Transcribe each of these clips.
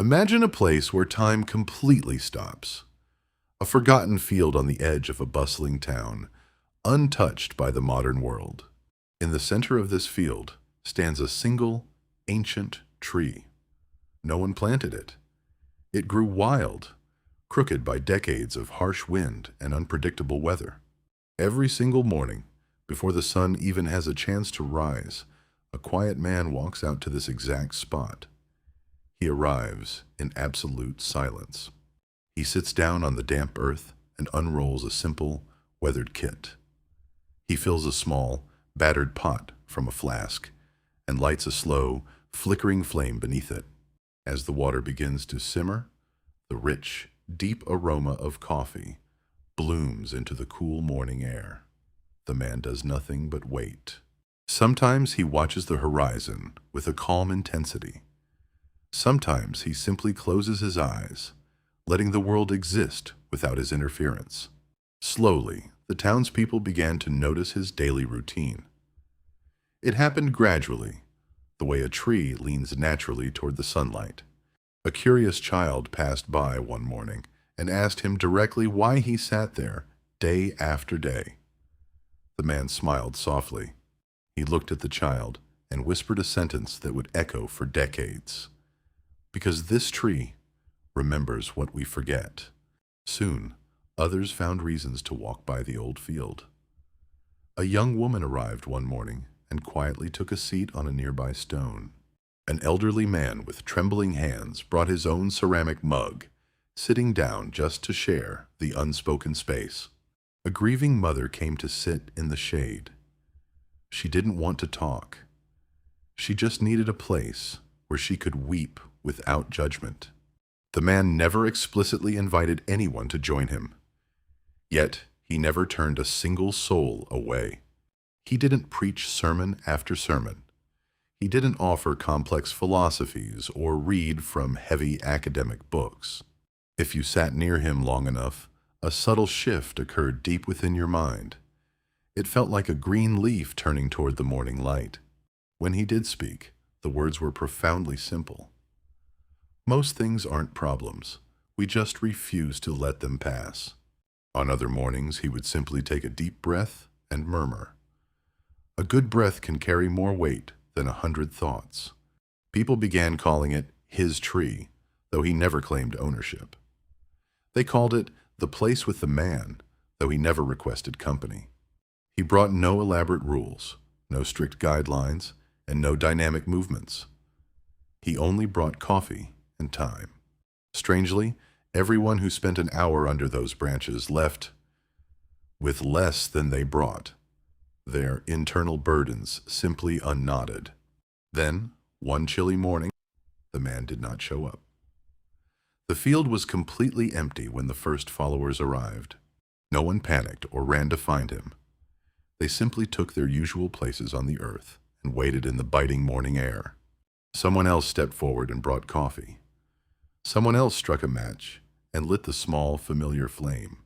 Imagine a place where time completely stops. A forgotten field on the edge of a bustling town, untouched by the modern world. In the center of this field stands a single, ancient tree. No one planted it. It grew wild, crooked by decades of harsh wind and unpredictable weather. Every single morning, before the sun even has a chance to rise, a quiet man walks out to this exact spot. He arrives in absolute silence. He sits down on the damp earth and unrolls a simple, weathered kit. He fills a small, battered pot from a flask and lights a slow, flickering flame beneath it. As the water begins to simmer, the rich, deep aroma of coffee blooms into the cool morning air. The man does nothing but wait. Sometimes he watches the horizon with a calm intensity. Sometimes he simply closes his eyes, letting the world exist without his interference. Slowly, the townspeople began to notice his daily routine. It happened gradually, the way a tree leans naturally toward the sunlight. A curious child passed by one morning and asked him directly why he sat there day after day. The man smiled softly. He looked at the child and whispered a sentence that would echo for decades. Because this tree remembers what we forget. Soon, others found reasons to walk by the old field. A young woman arrived one morning and quietly took a seat on a nearby stone. An elderly man with trembling hands brought his own ceramic mug, sitting down just to share the unspoken space. A grieving mother came to sit in the shade. She didn't want to talk. She just needed a place where she could weep without judgment. The man never explicitly invited anyone to join him. Yet, he never turned a single soul away. He didn't preach sermon after sermon. He didn't offer complex philosophies or read from heavy academic books. If you sat near him long enough, a subtle shift occurred deep within your mind. It felt like a green leaf turning toward the morning light. When he did speak, the words were profoundly simple. Most things aren't problems. We just refuse to let them pass. On other mornings, he would simply take a deep breath and murmur. A good breath can carry more weight than 100 thoughts. People began calling it his tree, though he never claimed ownership. They called it the place with the man, though he never requested company. He brought no elaborate rules, no strict guidelines, and no dynamic movements. He only brought coffee and time. Strangely, everyone who spent an hour under those branches left with less than they brought, their internal burdens simply unknotted. Then, one chilly morning, the man did not show up. The field was completely empty when the first followers arrived. No one panicked or ran to find him. They simply took their usual places on the earth and waited in the biting morning air. Someone else stepped forward and brought coffee. Someone else struck a match and lit the small, familiar flame.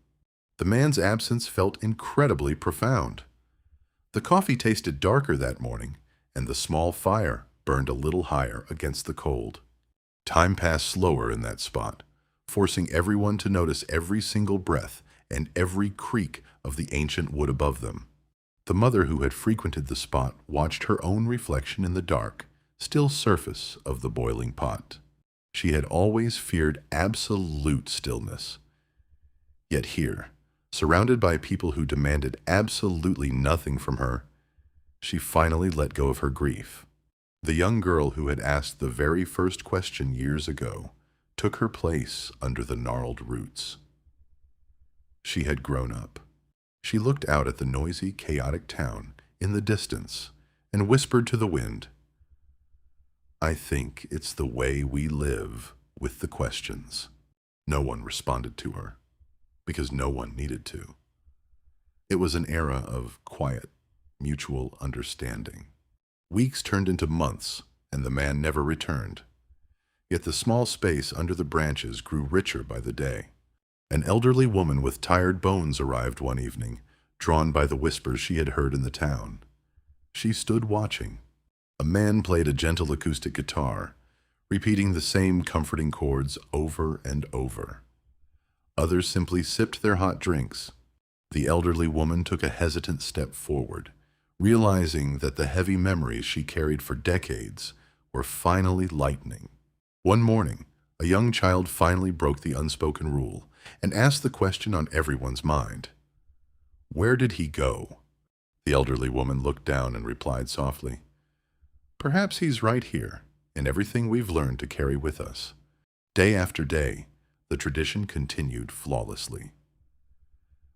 The man's absence felt incredibly profound. The coffee tasted darker that morning, and the small fire burned a little higher against the cold. Time passed slower in that spot, forcing everyone to notice every single breath and every creak of the ancient wood above them. The mother who had frequented the spot watched her own reflection in the dark, still surface of the boiling pot. She had always feared absolute stillness. Yet here, surrounded by people who demanded absolutely nothing from her, she finally let go of her grief. The young girl who had asked the very first question years ago took her place under the gnarled roots. She had grown up. She looked out at the noisy, chaotic town in the distance and whispered to the wind, "I think it's the way we live with the questions." No one responded to her, because no one needed to. It was an era of quiet, mutual understanding. Weeks turned into months, and the man never returned. Yet the small space under the branches grew richer by the day. An elderly woman with tired bones arrived one evening, drawn by the whispers she had heard in the town. She stood watching. A man played a gentle acoustic guitar, repeating the same comforting chords over and over. Others simply sipped their hot drinks. The elderly woman took a hesitant step forward, realizing that the heavy memories she carried for decades were finally lightening. One morning, a young child finally broke the unspoken rule and asked the question on everyone's mind. "Where did he go?" The elderly woman looked down and replied softly, "Perhaps he's right here, in everything we've learned to carry with us." Day after day, the tradition continued flawlessly.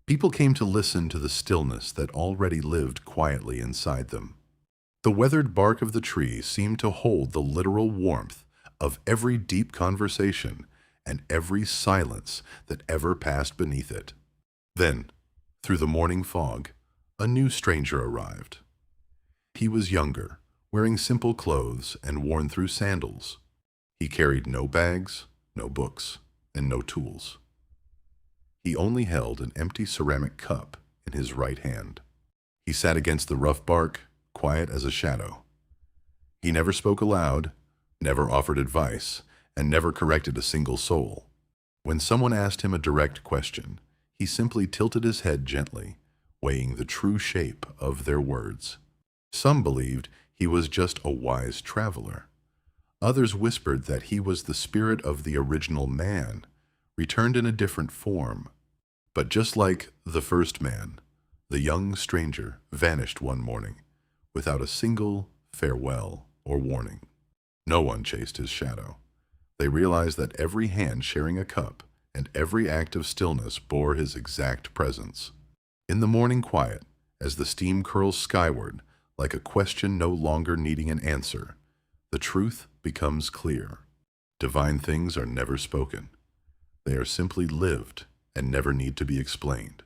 People came to listen to the stillness that already lived quietly inside them. The weathered bark of the tree seemed to hold the literal warmth of every deep conversation and every silence that ever passed beneath it. Then, through the morning fog, a new stranger arrived. He was younger, wearing simple clothes and worn through sandals. He carried no bags, no books, and no tools. He only held an empty ceramic cup in his right hand. He sat against the rough bark, quiet as a shadow. He never spoke aloud, never offered advice, and never corrected a single soul. When someone asked him a direct question, he simply tilted his head gently, weighing the true shape of their words. Some believed he was just a wise traveler. Others whispered that he was the spirit of the original man, returned in a different form. But just like the first man, the young stranger vanished one morning, without a single farewell or warning. No one chased his shadow. They realized that every hand sharing a cup and every act of stillness bore his exact presence. In the morning quiet, as the steam curls skyward, like a question no longer needing an answer, the truth becomes clear. Divine things are never spoken. They are simply lived and never need to be explained.